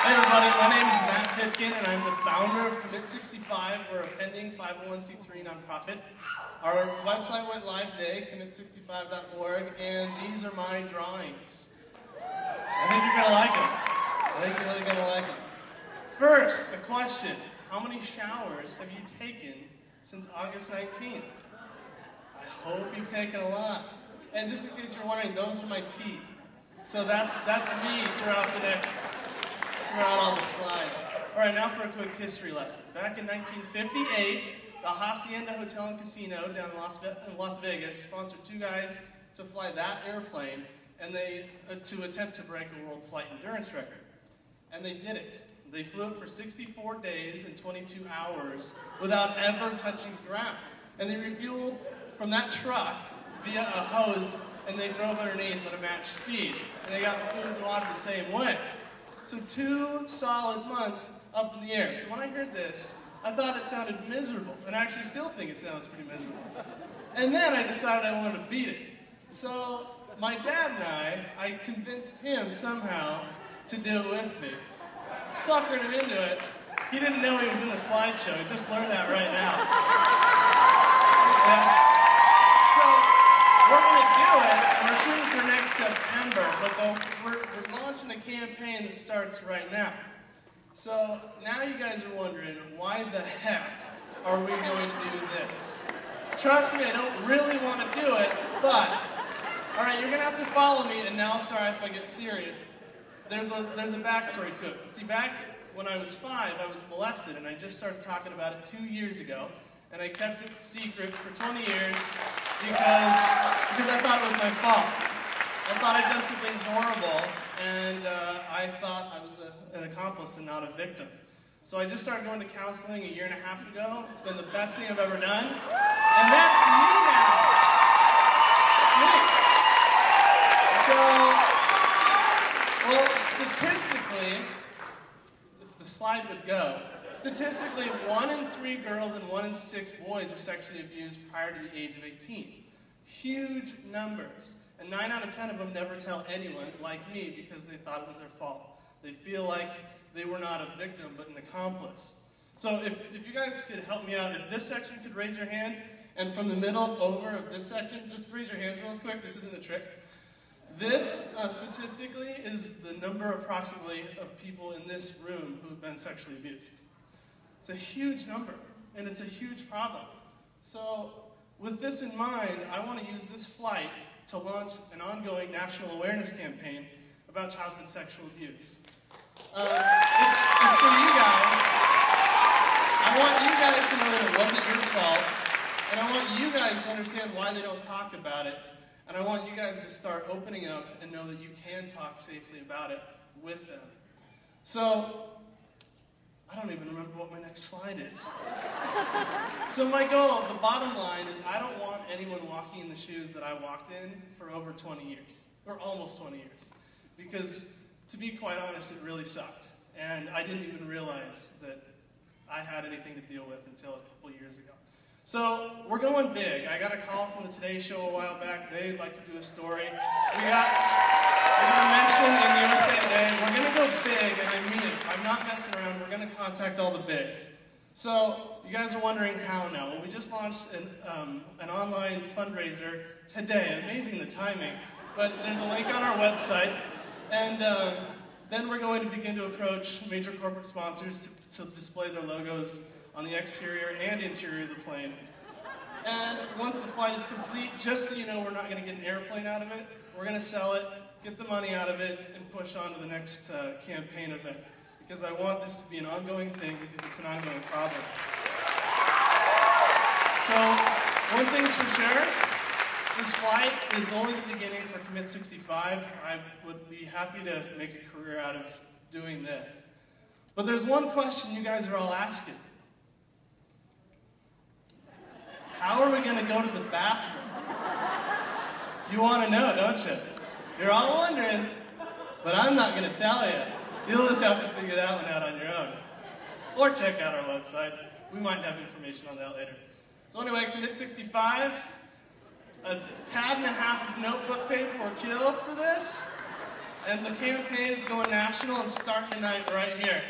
Hey everybody, my name is Matt Pipkin and I'm the founder of Commit 65. We're a pending 501c3 nonprofit. Our website went live today, commit65.org, and these are my drawings. I think you're going to like them. I think you're really going to like them. First, a question. How many showers have you taken since August 19th? I hope you've taken a lot. And just in case you're wondering, those are my teeth. So that's me throughout all the slides. All right, now for a quick history lesson. Back in 1958, the Hacienda Hotel and Casino down in Las Vegas sponsored two guys to fly that airplane and to attempt to break a world flight endurance record. And they did it. They flew it for 64 days and 22 hours without ever touching the ground. And they refueled from that truck via a hose, and they drove underneath at a matched speed. And they got food and water the same way. So 2 solid months up in the air. So when I heard this, I thought it sounded miserable, and I actually still think it sounds pretty miserable. And then I decided I wanted to beat it. So my dad and I convinced him somehow to do it with me. Suckered him into it. He didn't know he was in the slideshow. He just learned that right now. So we're going to do it. We're shooting for next September, but we're launching a campaign that starts right now. So now you guys are wondering, why the heck are we going to do this? Trust me, I don't really want to do it, but, all right, you're going to have to follow me, and now, sorry if I get serious. There's a backstory to it. See, back when I was 5, I was molested, and I just started talking about it 2 years ago, and I kept it secret for 20 years because I thought it was my fault. I thought I'd done something horrible, and I thought I was an accomplice and not a victim. So I just started going to counseling a 1.5 years ago. It's been the best thing I've ever done, and that's me now. That's me. Well, statistically, if the slide would go, statistically 1 in 3 girls and 1 in 6 boys are sexually abused prior to the age of 18. Huge numbers. And 9 out of 10 of them never tell anyone, like me, because they thought it was their fault. They feel like they were not a victim, but an accomplice. So if you guys could help me out, if this section could raise your hand, and from the middle over of this section, just raise your hands real quick. This isn't a trick. This, statistically, is the number approximately of people in this room who have been sexually abused. It's a huge number, and it's a huge problem. So with this in mind, I want to use this flight to launch an ongoing national awareness campaign about childhood sexual abuse. It's for you guys. I want you guys to know that it wasn't your fault, and I want you guys to understand why they don't talk about it. And I want you guys to start opening up and know that you can talk safely about it with them. So, I don't even remember what my next slide is. So my goal, the bottom line, is I don't want anyone walking in the shoes that I walked in for over 20 years, or almost 20 years. Because, to be quite honest, it really sucked. And I didn't even realize that I had anything to deal with until a couple years ago. So, we're going big. I got a call from the Today Show a while back. They'd like to do a story. We got a mention in USA Today. We're going to go big, and I mean it. I'm not messing around. We're going to contact all the bigs. So, you guys are wondering how now. Well, we just launched an online fundraiser today. Amazing the timing. But there's a link on our website. And then we're going to begin to approach major corporate sponsors to display their logos on the exterior and interior of the plane. And once the flight is complete, just so you know, we're not going to get an airplane out of it. We're going to sell it, get the money out of it, and push on to the next campaign event. Because I want this to be an ongoing thing, because it's an ongoing problem. So, one thing's for sure, this flight is only the beginning for Commit 65. I would be happy to make a career out of doing this. But there's one question you guys are all asking. How are we going to go to the bathroom? You want to know, don't you? You're all wondering, but I'm not going to tell you. You'll just have to figure that one out on your own. Or check out our website. We might have information on that later. So anyway, Commit 65. A pad and a half of notebook paper were killed for this. And the campaign is going national and starting tonight right here.